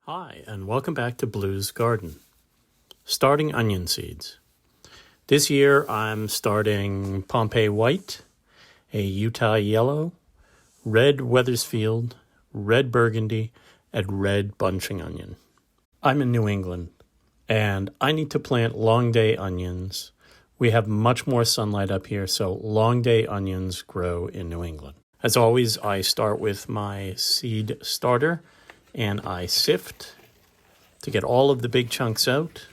Hi, and welcome back to Blue's Garden. Starting onion seeds. This year I'm starting Pompeii White, a Utah Yellow, red Wethersfield, red Burgundy, and red bunching onion. I'm in New England, and I need to plant long day onions. We have much more sunlight up here, so long day onions grow in New England. As always, I start with my seed starter, and I sift to get all of the big chunks out,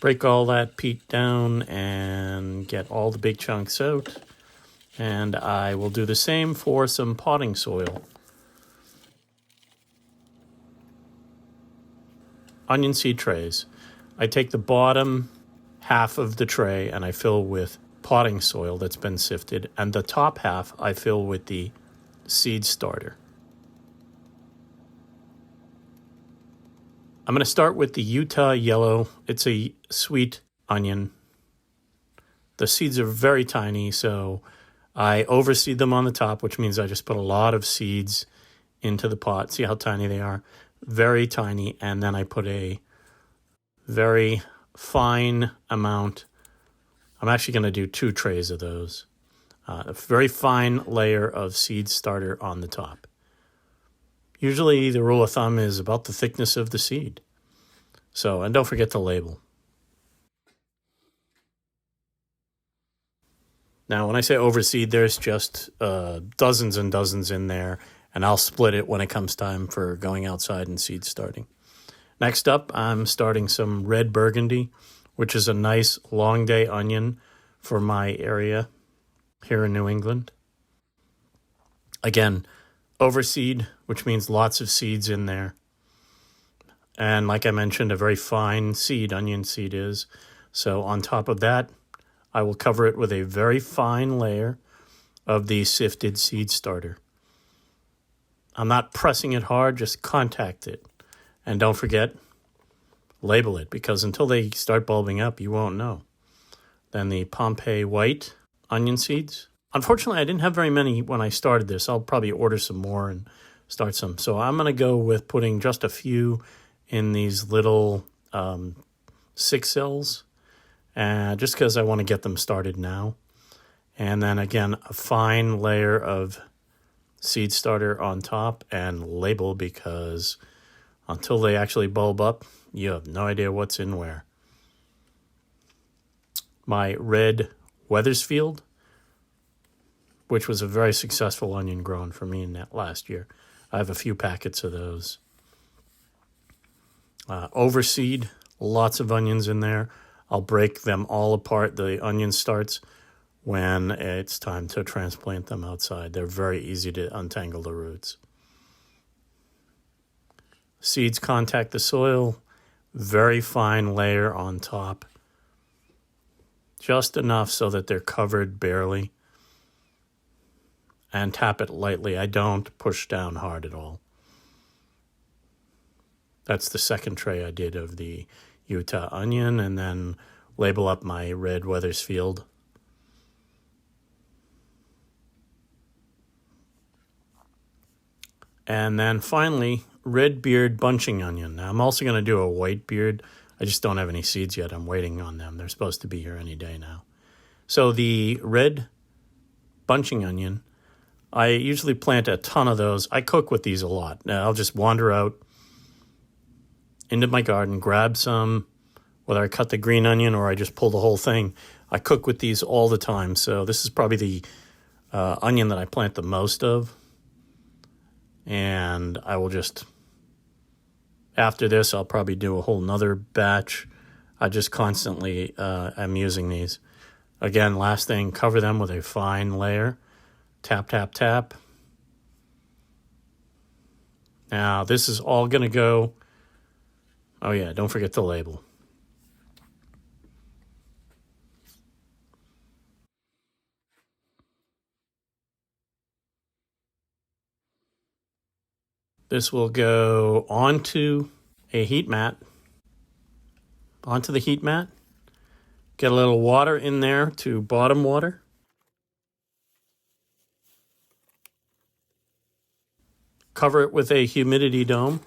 break all that peat down and get all the big chunks out. And I will do the same for some potting soil. Onion seed trays. I take the bottom half of the tray and I fill with potting soil that's been sifted, and the top half I fill with the seed starter. I'm going to start with the Utah Yellow. It's a sweet onion. The seeds are very tiny, so I overseed them on the top, which means I just put a lot of seeds into the pot. See how tiny they are? Very tiny. And then I put a very fine amount. I'm actually going to do 2 trays of those. A very fine layer of seed starter on the top. Usually the rule of thumb is about the thickness of the seed. So, and don't forget to label. Now, when I say overseed, there's just dozens and dozens in there, and I'll split it when it comes time for going outside and seed starting. Next up, I'm starting some red Burgundy, which is a nice long day onion for my area here in New England. Again, overseed, which means lots of seeds in there. And like I mentioned, a very fine seed, onion seed is. So on top of that, I will cover it with a very fine layer of the sifted seed starter. I'm not pressing it hard, just contact it. And don't forget, label it, because until they start bulbing up, you won't know. Then the Pompeii White onion seeds. Unfortunately, I didn't have very many when I started this. I'll probably order some more and start some. So I'm going to go with putting just a few in these little 6 cells, just because I want to get them started now. And then again, a fine layer of seed starter on top and label, because until they actually bulb up, you have no idea what's in where. My red Wethersfield, which was a very successful onion grown for me in that last year. I have a few packets of those. Overseed, lots of onions in there. I'll break them all apart. The onion starts when it's time to transplant them outside. They're very easy to untangle the roots. Seeds contact the soil, very fine layer on top. Just enough so that they're covered barely. And tap it lightly. I don't push down hard at all. That's the second tray I did of the Utah onion, and then label up my red Wethersfield. And then finally, red beard bunching onion. Now I'm also going to do a white beard. I just don't have any seeds yet. I'm waiting on them. They're supposed to be here any day now. So the red bunching onion, I usually plant a ton of those. I cook with these a lot. Now I'll just wander out into my garden, grab some, whether I cut the green onion or I just pull the whole thing. I cook with these all the time. So this is probably the onion that I plant the most of. And I will just, after this, I'll probably do a whole nother batch. I just constantly am using these. Again, last thing, cover them with a fine layer. Tap, tap, tap. Now, this is all going to go. Oh, yeah, don't forget the label. This will go onto a heat mat. Onto the heat mat. Get a little water in there to bottom water. Cover it with a humidity dome.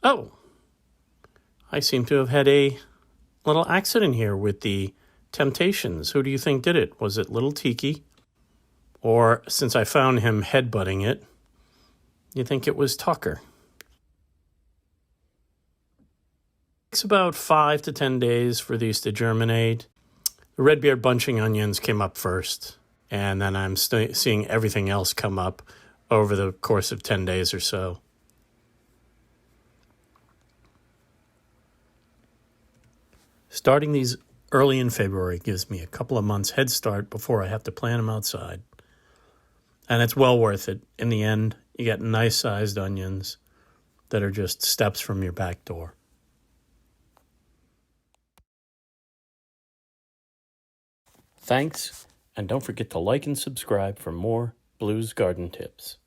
Oh, I seem to have had a little accident here with the Temptations. Who do you think did it? Was it Little Tiki? Or, since I found him headbutting it, you think it was Tucker? It takes about 5 to 10 days for these to germinate. The red-beard bunching onions came up first, and then I'm seeing everything else come up over the course of 10 days or so. Starting these early in February gives me a couple of months head start before I have to plant them outside. And it's well worth it. In the end, you get nice-sized onions that are just steps from your back door. Thanks, and don't forget to like and subscribe for more Blues Garden Tips.